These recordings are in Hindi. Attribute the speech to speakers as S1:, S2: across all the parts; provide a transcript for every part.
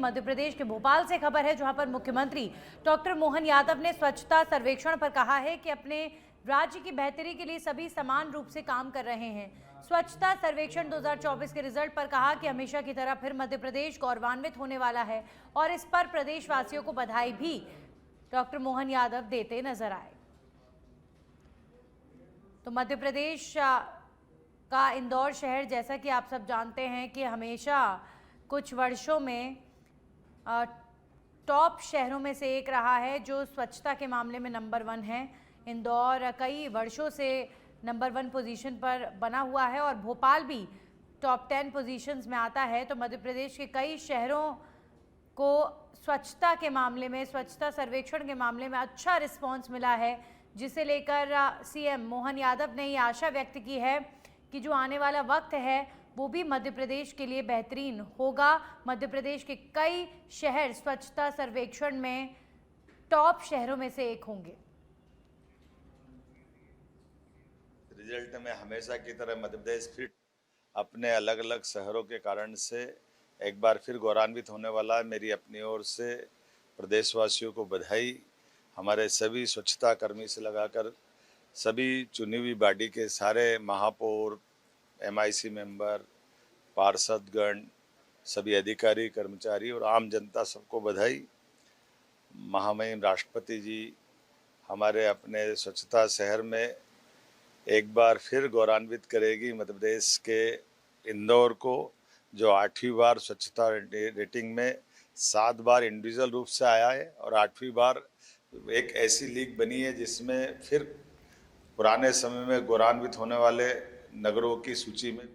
S1: मध्य प्रदेश के भोपाल से खबर है, जहां पर मुख्यमंत्री डॉक्टर मोहन यादव ने स्वच्छता सर्वेक्षण पर कहा है कि अपने राज्य की बेहतरी के लिए सभी समान रूप से काम कर रहे हैं। स्वच्छता सर्वेक्षण 2024 के रिजल्ट पर कहा कि हमेशा की तरह फिर मध्य प्रदेश गौरवान्वित होने वाला है और इस पर प्रदेशवासियों को बधाई भी डॉक्टर मोहन यादव देते नजर आए। तो मध्य प्रदेश का इंदौर शहर, जैसा कि आप सब जानते हैं कि हमेशा कुछ वर्षों में टॉप शहरों में से एक रहा है जो स्वच्छता के मामले में नंबर 1 है। इंदौर कई वर्षों से नंबर 1 पोजीशन पर बना हुआ है और भोपाल भी टॉप 10 पोजीशंस में आता है। तो मध्य प्रदेश के कई शहरों को स्वच्छता के मामले में, स्वच्छता सर्वेक्षण के मामले में अच्छा रिस्पांस मिला है, जिसे लेकर सीएम मोहन यादव ने ये आशा व्यक्त की है कि जो आने वाला वक्त है वो भी मध्य प्रदेश के लिए बेहतरीन होगा। मध्य प्रदेश के कई शहर स्वच्छता सर्वेक्षण में टॉप शहरों में से एक होंगे।
S2: रिजल्ट में हमेशा की तरह मध्य प्रदेश फिर अपने अलग अलग शहरों के कारण से एक बार फिर गौरवान्वित होने वाला है। मेरी अपनी ओर से प्रदेशवासियों को बधाई। हमारे सभी स्वच्छता कर्मी से लगाकर सभी चुनी हुई बॉडी के सारे महापौर, MIC मेंबर, पार्षदगण, सभी अधिकारी, कर्मचारी और आम जनता सबको बधाई। महामहिम राष्ट्रपति जी हमारे अपने स्वच्छता शहर में एक बार फिर गौरवान्वित करेगी मध्य प्रदेश के इंदौर को, जो 8वीं बार स्वच्छता रेटिंग में 7 बार इंडिविजुअल रूप से आया है और 8वीं बार एक ऐसी लीग बनी है जिसमें फिर पुराने समय में गौरवान्वित होने वाले नगरों की सूची में।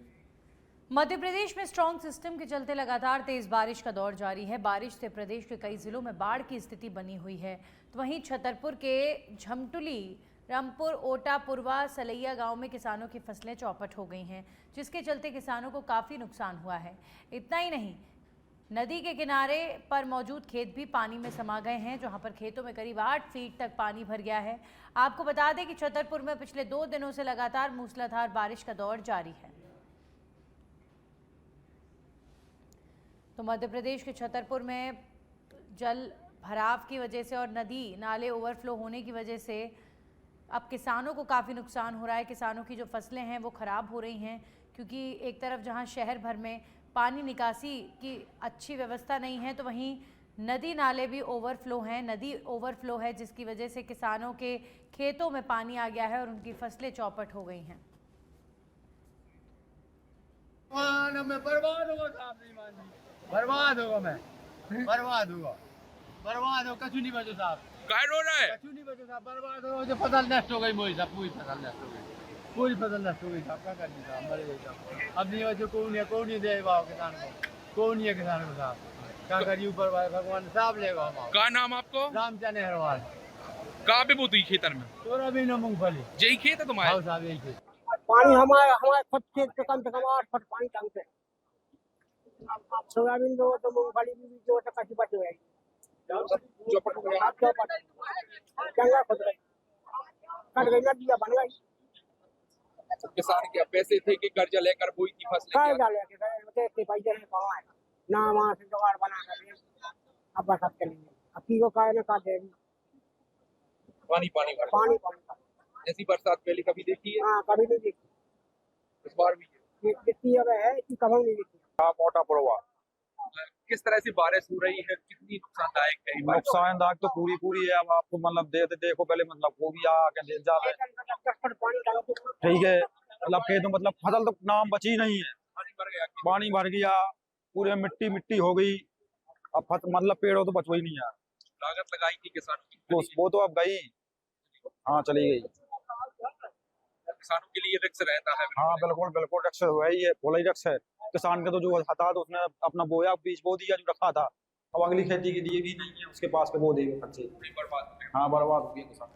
S1: मध्य प्रदेश में स्ट्रॉन्ग सिस्टम के चलते लगातार तेज बारिश का दौर जारी है। बारिश से प्रदेश के कई जिलों में बाढ़ की स्थिति बनी हुई है। तो वहीं छतरपुर के झमटुली, रामपुर, ओटा, पुरवा, सलैया गांव में किसानों की फसलें चौपट हो गई हैं, जिसके चलते किसानों को काफ़ी नुकसान हुआ है। इतना ही नहीं, नदी के किनारे पर मौजूद खेत भी पानी में समा गए हैं, जहां पर खेतों में करीब 8 फीट तक पानी भर गया है। आपको बता दें कि छतरपुर में पिछले 2 दिनों से लगातार मूसलाधार बारिश का दौर जारी है। तो मध्य प्रदेश के छतरपुर में जल भराव की वजह से और नदी नाले ओवरफ्लो होने की वजह से अब किसानों को काफ़ी नुकसान हो रहा है। किसानों की जो फसलें हैं वो ख़राब हो रही हैं, क्योंकि एक तरफ जहां शहर भर में पानी निकासी की अच्छी व्यवस्था नहीं है, तो वहीं नदी नाले भी ओवरफ्लो हैं। नदी ओवरफ्लो है जिसकी वजह से किसानों के खेतों में पानी आ गया है और उनकी फसलें चौपट हो गई हैं।
S3: मैं बर्बाद होगा साहब, नहीं मानी बर्बाद होगा, मैं बर्बाद होगा, बर्बाद हो कछु नहीं बचो साहब,
S4: काय रो रहा है,
S3: कछु नहीं बचो साहब, बर्बाद हो। जो फसल नष्ट हो गई मोई साहब, पूरी फसल नष्ट हो गई, पूरी फसल नष्ट हो गई साहब। क्या करनी साहब, मर गई साहब। अब नहीं बचो, कौन नहीं दे भाव किसान को, कौन नहीं है किसान को साहब। क्या करिए, ऊपर भगवान साहब लेगा हमारा।
S4: का नाम आपको?
S3: रामचंद नेहरवाल।
S4: कहाँ पे बोती खेतर में?
S3: तोरा भी न मूंगफली,
S4: यही खेत है तुम्हारे?
S3: हाँ साहब, यही खेत।
S5: पानी हमारे खुद खेत पे कम से कम 8 फुट पानी टंग से। सोयाबीन जो तो मूंगफली भी जो तो कच्ची बच गई,
S4: चौपट हो गया।
S5: जंगल खुद गई, कट गई, नदियाँ बन गई।
S4: किसान के पैसे थे कि कर्जा लेकर बोई थी फसलें?
S5: काय डाले के गए इतने पैसे नहीं कहाँ है ना, वहाँ से जुगाड़ बना कर अब बस अब चलेंगे। अब की को काय ना काट देगी,
S4: पानी पानी भर
S5: पानी
S4: ऐसी बरसात पहले कभी देखी है?
S5: हाँ कभी नहीं देखी,
S4: इस बार भी है।
S5: जितनी अब है इतनी कभी नहीं देखी।
S4: मोटा पुरवा किस तरह से बारिश हो रही है, कितनी नुकसानदायक है?
S6: नुकसानदायक तो पूरी है। अब आपको मतलब देखो पहले, मतलब वो भी आके दे जा रहे, ठीक है। मतलब खेत में मतलब फसल तो नाम बची नहीं है,
S4: पानी भर गया।
S6: पानी भर गया, पूरे मिट्टी हो गई। अब मतलब पेड़ों तो बचो ही नहीं यार।
S4: लागत लगाई थी किसानों की,
S6: तो वो तो अब गई, हाँ चली गई।
S4: किसानों के लिए रिस्क रहता है।
S6: हाँ बिल्कुल रिस्क है ही है, बोला ही रिस्क है। किसान के तो जो था तो उसने अपना बोया, बीज बो दिया जो रखा था, अब अगली खेती के लिए भी नहीं है उसके पास के वो देगा खर्चे। हाँ बर्बाद हो गया किसान।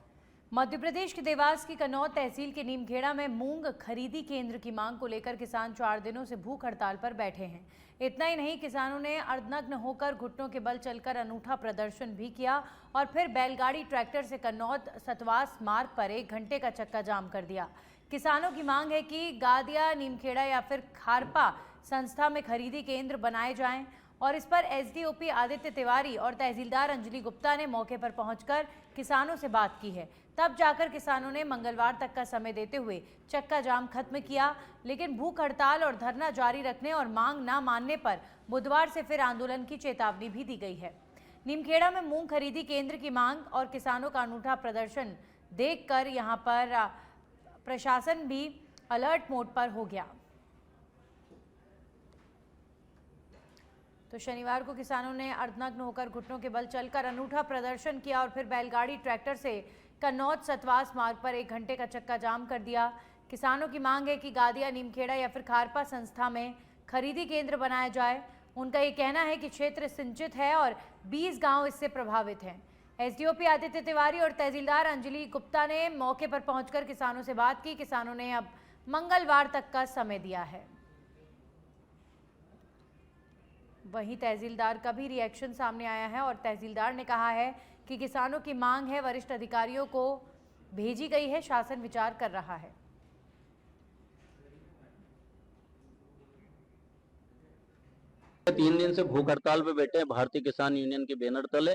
S1: मध्य प्रदेश के देवास की कन्नौज तहसील के नीमखेड़ा में मूंग खरीदी केंद्र की मांग को लेकर किसान 4 दिनों से भूख हड़ताल पर बैठे हैं। इतना ही नहीं, किसानों ने अर्धनग्न होकर घुटनों के बल चलकर अनूठा प्रदर्शन भी किया और फिर बैलगाड़ी ट्रैक्टर से कन्नौज सतवास मार्ग पर 1 घंटे का चक्का जाम कर दिया। किसानों की मांग है कि गादिया, नीमखेड़ा या फिर खारपा संस्था में खरीदी केंद्र बनाए जाएं और इस पर एसडीओपी आदित्य तिवारी और तहसीलदार अंजलि गुप्ता ने मौके पर पहुंचकर किसानों से बात की है। तब जाकर किसानों ने मंगलवार तक का समय देते हुए चक्का जाम खत्म किया, लेकिन भूख हड़ताल और धरना जारी रखने और मांग न मानने पर बुधवार से फिर आंदोलन की चेतावनी भी दी गई है। नीमखेड़ा में मूंग खरीदी केंद्र की मांग और किसानों का अनूठा प्रदर्शन देखकर यहां पर प्रशासन भी अलर्ट मोड पर हो गया। तो शनिवार को किसानों ने अर्धनग्न होकर घुटनों के बल चलकर अनूठा प्रदर्शन किया और फिर बैलगाड़ी ट्रैक्टर से कन्नौज सतवास मार्ग पर 1 घंटे का चक्का जाम कर दिया। किसानों की मांग है कि गादिया, नीमखेड़ा या फिर खारपा संस्था में खरीदी केंद्र बनाया जाए। उनका ये कहना है कि क्षेत्र सिंचित है और 20 गांव इससे प्रभावित हैं। एसडीओपी आदित्य तिवारी और तहसीलदार अंजलि गुप्ता ने मौके पर पहुंचकर किसानों से बात की। किसानों ने अब मंगलवार तक का समय दिया है। वहीं तहसीलदार का भी रिएक्शन सामने आया है और तहसीलदार ने कहा है कि किसानों की मांग है, वरिष्ठ अधिकारियों को भेजी गई है, शासन विचार कर रहा है।
S7: तीन दिन से भूख हड़ताल पे बैठे हैं भारतीय किसान यूनियन के बैनर तले,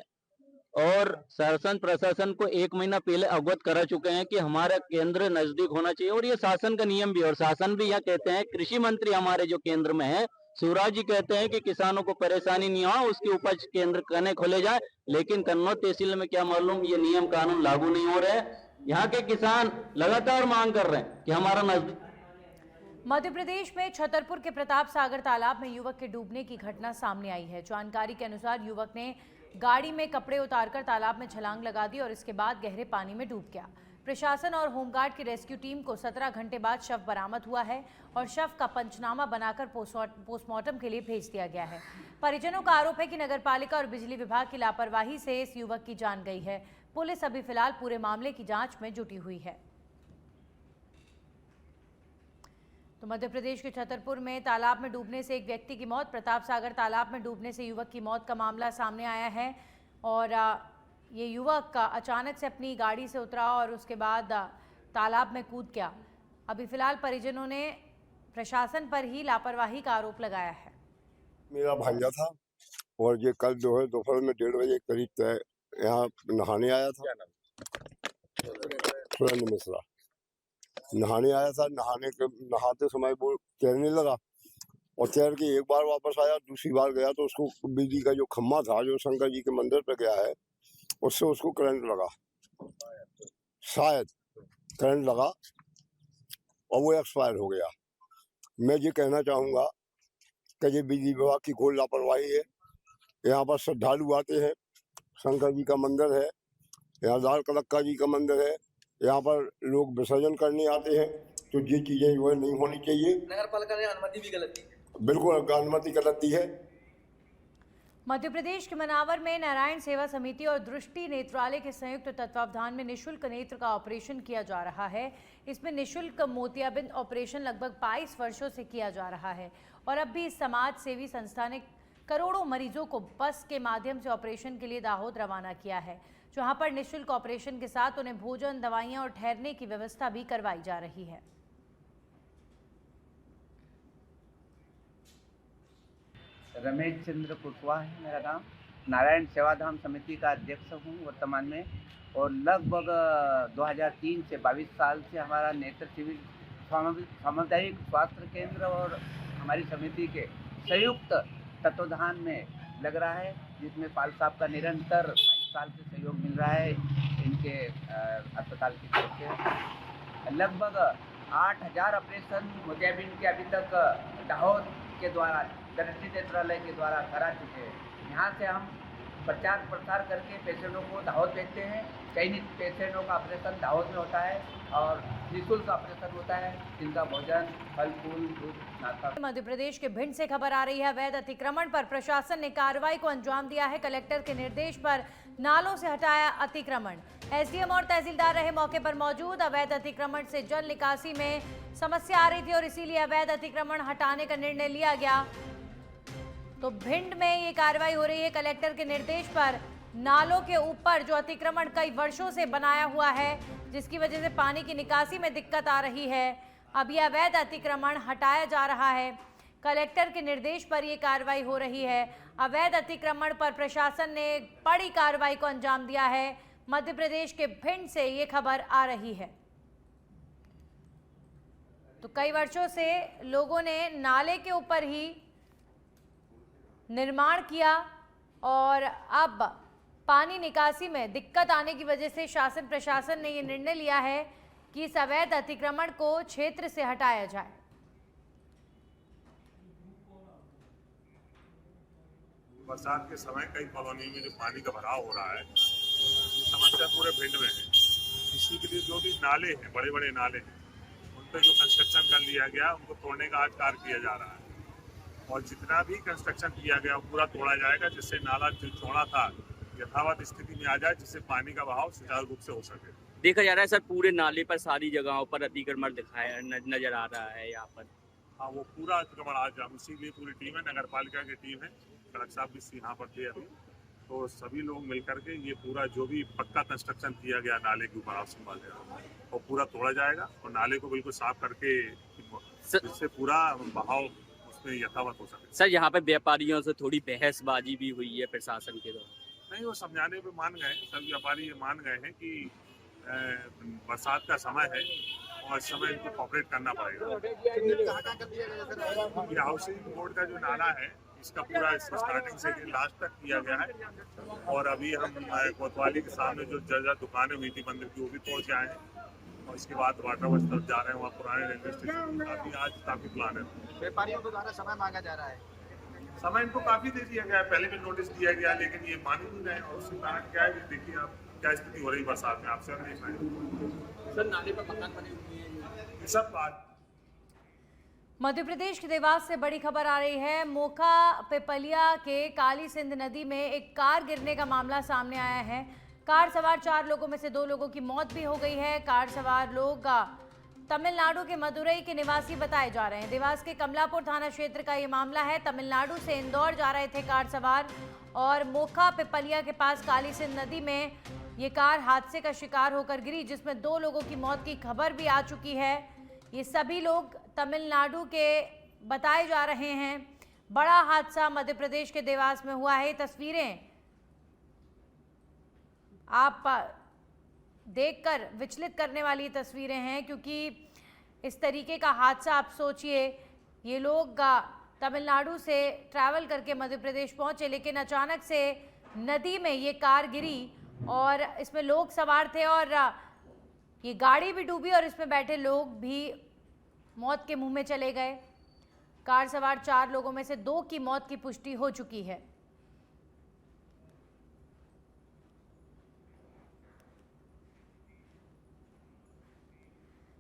S7: और शासन प्रशासन को 1 महीना पहले अवगत करा चुके हैं कि हमारा केंद्र नजदीक होना चाहिए और ये शासन का नियम भी। और शासन भी यह कहते हैं, कृषि मंत्री हमारे जो केंद्र में है शिवराज जी कहते हैं कि किसानों को परेशानी नहीं हो, उसकी उपज केंद्र कने खोले जाए, लेकिन कन्नौज तहसील में क्या मालूम ये नियम कानून लागू नहीं हो रहे हैं। यहाँ के किसान लगातार मांग कर रहे हैं कि हमारा नजदीक।
S1: मध्य प्रदेश में छतरपुर के प्रताप सागर तालाब में युवक के डूबने की घटना सामने आई है। जानकारी के अनुसार युवक ने गाड़ी में कपड़े उतारकर तालाब में छलांग लगा दी और इसके बाद गहरे पानी में डूब गया। प्रशासन और होमगार्ड की रेस्क्यू टीम को 17 घंटे बाद शव बरामद हुआ है और शव का पंचनामा बनाकर पोस्टमार्टम के लिए भेज दिया गया है। परिजनों का आरोप है कि नगरपालिका और बिजली विभाग की लापरवाही से इस युवक की जान गई है। पुलिस अभी फिलहाल पूरे मामले की जांच में जुटी हुई है। तो मध्य प्रदेश के छतरपुर में तालाब में डूबने से एक व्यक्ति की मौत। प्रताप सागर तालाब में डूबने से युवक की मौत का मामला सामने आया है और ये युवक अचानक से अपनी गाड़ी से उतरा और उसके बाद तालाब में कूद गया। अभी फिलहाल परिजनों ने प्रशासन पर ही लापरवाही का आरोप लगाया है।
S8: मेरा भांजा था और ये कल जो है दोपहर में 1:30 बजे करीब यहाँ नहाने आया था। सुरेंद्र मिश्रा नहाने आया था। नहाते समय वो तैरने लगा और तैर के एक बार वापस आया, दूसरी बार गया तो उसको बिजली का जो खम्भा था जो शंकर जी के मंदिर पे गया है उससे उसको करंट लगा, शायद करंट लगा और वो एक्सपायर हो गया। मैं ये कहना चाहूँगा कि ये बिजली विभाग की घोर लापरवाही है। यहाँ पर श्रद्धालु आते हैं, शंकर जी का मंदिर है, यहाँ लाल कलक्का जी का मंदिर है, यहाँ पर लोग विसर्जन करने आते हैं, तो ये चीजें जो है नहीं होनी चाहिए।
S4: नगर पालिका ने अनुमति भी गलत दी है।
S8: बिल्कुल अनुमति गलत दी है।
S1: मध्य प्रदेश के मनावर में नारायण सेवा समिति और दृष्टि नेत्रालय के संयुक्त तत्वावधान में निःशुल्क नेत्र का ऑपरेशन किया जा रहा है। इसमें निःशुल्क मोतियाबिंद ऑपरेशन लगभग 22 वर्षों से किया जा रहा है और अब भी इस समाज सेवी संस्था ने करोड़ों मरीजों को बस के माध्यम से ऑपरेशन के लिए दाहोद रवाना किया है, जहां पर निःशुल्क ऑपरेशन के साथ उन्हें भोजन, दवाइयां और ठहरने की व्यवस्था भी करवाई जा रही है।
S9: रमेश चंद्र कुशवाहा है मेरा नाम। नारायण सेवाधाम समिति का अध्यक्ष हूँ वर्तमान में और लगभग 2003 से 22 साल से हमारा नेत्र शिविर सामुदायिक स्वास्थ्य केंद्र और हमारी समिति के संयुक्त तत्वावधान में लग रहा है, जिसमें पाल साहब का निरंतर 22 साल से सहयोग मिल रहा है इनके अस्पताल की तरफ से। लगभग 8000 ऑपरेशन मोतियाबिंद के अभी तक दाहोद के द्वारा, दृष्टि नेत्रालय के द्वारा करा चुके हैं। यहाँ से हम प्रचार प्रसार करके पेशेंटों को दाहोद भेजते हैं। कई पेशेंटों का ऑपरेशन दाहोद में होता है और निःशुल्क ऑपरेशन होता है, जिनका भोजन, फल फूल, दूध, नाश्ता।
S1: मध्य प्रदेश के भिंड से खबर आ रही है। अवैध अतिक्रमण पर प्रशासन ने कार्रवाई को अंजाम दिया है। कलेक्टर के निर्देश पर नालों से हटाया अतिक्रमण। एसडीएम और तहसीलदार रहे मौके पर मौजूद। अवैध अतिक्रमण से जल निकासी में समस्या आ रही थी और इसीलिए अवैध अतिक्रमण हटाने का निर्णय लिया गया। तो भिंड में ये कार्रवाई हो रही है। कलेक्टर के निर्देश पर नालों के ऊपर जो अतिक्रमण कई वर्षों से बनाया हुआ है, जिसकी वजह से पानी की निकासी में दिक्कत आ रही है, अब यह अवैध अतिक्रमण हटाया जा रहा है। कलेक्टर के निर्देश पर ये कार्रवाई हो रही है। अवैध अतिक्रमण पर प्रशासन ने बड़ी कार्रवाई को अंजाम दिया है। मध्य प्रदेश के भिंड से ये खबर आ रही है। तो कई वर्षों से लोगों ने नाले के ऊपर ही निर्माण किया और अब पानी निकासी में दिक्कत आने की वजह से शासन प्रशासन ने ये निर्णय लिया है कि इस अवैध अतिक्रमण को क्षेत्र से हटाया जाए।
S10: बरसात के समय कई कॉलोनी में जो पानी का भराव हो रहा है, ये समस्या पूरे भिंड में है। इसी के लिए जो भी नाले हैं, बड़े बड़े नाले हैं, उन पर जो कंस्ट्रक्शन कर लिया गया उनको तोड़ने का आज कार्य किया जा रहा है। और जितना भी कंस्ट्रक्शन किया गया वो पूरा तोड़ा जाएगा, जिससे नाला जो चौड़ा था यथावत स्थिति में आ जाए, जिससे पानी का बहाव सुचारू रूप से हो सके।
S7: देखा जा रहा है सर, पूरे नाले पर सारी जगहों पर अतिक्रमण दिखाया नजर आ रहा है यहाँ पर।
S10: हाँ, वो पूरा अतिक्रमण आज हम इसीलिए पूरी टीम है, नगर पालिका की टीम है, कलेक्टर साहब भी यहाँ पर थे अभी, तो सभी लोग मिलकर के ये पूरा जो भी पक्का कंस्ट्रक्शन किया गया नाले के ऊपर आप संभालेगा और पूरा तोड़ा जाएगा और नाले को बिल्कुल साफ करके जिससे पूरा बहाव उसमें यथावत हो सके।
S7: सर, यहाँ पे व्यापारियों से थोड़ी बहसबाजी भी हुई है प्रशासन के द्वारा।
S10: नहीं, वो समझाने पे मान गए, सब व्यापारी ये मान गए हैं कि बरसात का समय है और इस समय इनको कॉपरेट करना पड़ेगा। ये हाउसिंग बोर्ड का जो नाला है इसका पूरा स्टार्टिंग से लास्ट तक किया गया है और अभी हम कोतवाली के सामने जो जगह दुकानें हुई थी मंदिर की वो भी तोड़ के आए हैं और इसके बाद वाटर वर्क्स तरफ जा रहे हैं, वहाँ पुराने रेलवे स्टेशन काफी आज काफी प्लान है।
S3: व्यापारियों को द्वारा समय मांगा जा रहा है,
S10: समय इनको काफी दे दिया गया है, पहले भी नोटिस दिया गया लेकिन ये मान ही नहीं रहे और उसके कारण क्या है कि देखिए आप क्या स्थिति हो रही बरसात में, आपसे देख रहे हैं।
S4: सर, नाले पर मकान बने हुए हैं,
S10: ये सब बात।
S1: मध्य प्रदेश के देवास से बड़ी खबर आ रही है। मोखा पिपलिया के काली सिंध नदी में एक कार गिरने का मामला सामने आया है। कार सवार 4 लोगों में से 2 लोगों की मौत भी हो गई है। कार सवार लोग तमिलनाडु के मदुरई के निवासी बताए जा रहे हैं। देवास के कमलापुर थाना क्षेत्र का ये मामला है। तमिलनाडु से इंदौर जा रहे थे कार सवार और मोखा पिपलिया के पास काली सिंध नदी में ये कार हादसे का शिकार होकर गिरी, जिसमें 2 लोगों की मौत की खबर भी आ चुकी है। ये सभी लोग तमिलनाडु के बताए जा रहे हैं। बड़ा हादसा मध्य प्रदेश के देवास में हुआ है। तस्वीरें आप देखकर विचलित करने वाली तस्वीरें हैं, क्योंकि इस तरीके का हादसा आप सोचिए, ये लोग तमिलनाडु से ट्रैवल करके मध्य प्रदेश पहुंचे, लेकिन अचानक से नदी में ये कार गिरी और इसमें लोग सवार थे और ये गाड़ी भी डूबी और इसमें बैठे लोग भी मौत के मुंह में चले गए। कार सवार 4 लोगों में से 2 की मौत की पुष्टि हो चुकी है।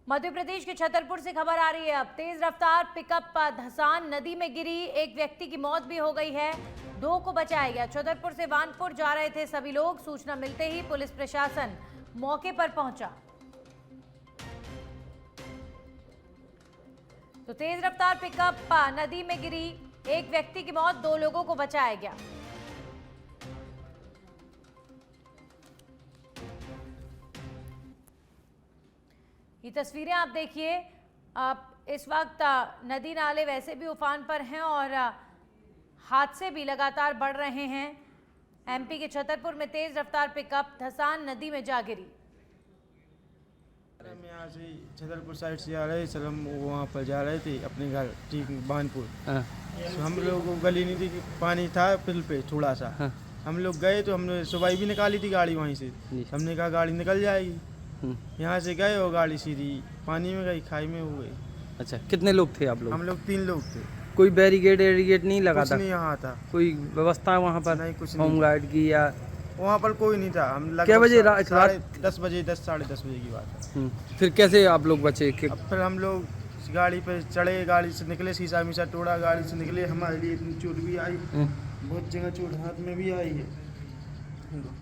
S1: मध्य प्रदेश के छतरपुर से खबर आ रही है। अब तेज रफ्तार पिकअप धसान नदी में गिरी, एक व्यक्ति की मौत भी हो गई है, 2 को बचाया गया। छतरपुर से वानपुर जा रहे थे सभी लोग। सूचना मिलते ही पुलिस प्रशासन मौके पर पहुंचा। तो तेज रफ्तार पिकअप नदी में गिरी, एक व्यक्ति की मौत, 2 लोगों को बचाया गया। ये तस्वीरें आप देखिए। इस वक्त नदी नाले वैसे भी उफान पर हैं और हादसे भी लगातार बढ़ रहे हैं। एमपी के छतरपुर में तेज रफ्तार पिकअप धसान नदी में जा गिरी।
S11: हम यहाँ से छतरपुर साइड से आ रहे सर, हम वहाँ पर जा रहे थे अपने घर ठीक बानपुर। तो हम लोग को गली नहीं थी, पानी था पुल पे थोड़ा सा। हम लोग गए तो हमने सुबह भी निकाली थी गाड़ी वहीं से। हमने कहा गाड़ी निकल जाएगी, यहाँ से गए और गाड़ी सीधी पानी में गई, खाई में हो गई।
S12: अच्छा, कितने लोग थे आप लोग?
S11: हम लोग 3 लोग थे।
S12: कोई बैरिकेड नहीं लगा था?
S11: नहीं, यहाँ था
S12: कोई व्यवस्था वहाँ पर?
S11: नहीं, कुछ
S12: होम गार्ड की या
S11: वहाँ पर कोई नहीं था। हम
S12: क्या बजे? रात
S11: 10 बजे, 10 साढ़े 10 बजे की बात है।
S12: फिर कैसे आप लोग बचे?
S11: फिर हम लोग गाड़ी पे चढ़े, गाड़ी से निकले, शीशा मीशा तोड़ा, गाड़ी से निकले। हमारे लिए इतनी चोट भी आई, बहुत जगह चोट हाथ में भी आई है।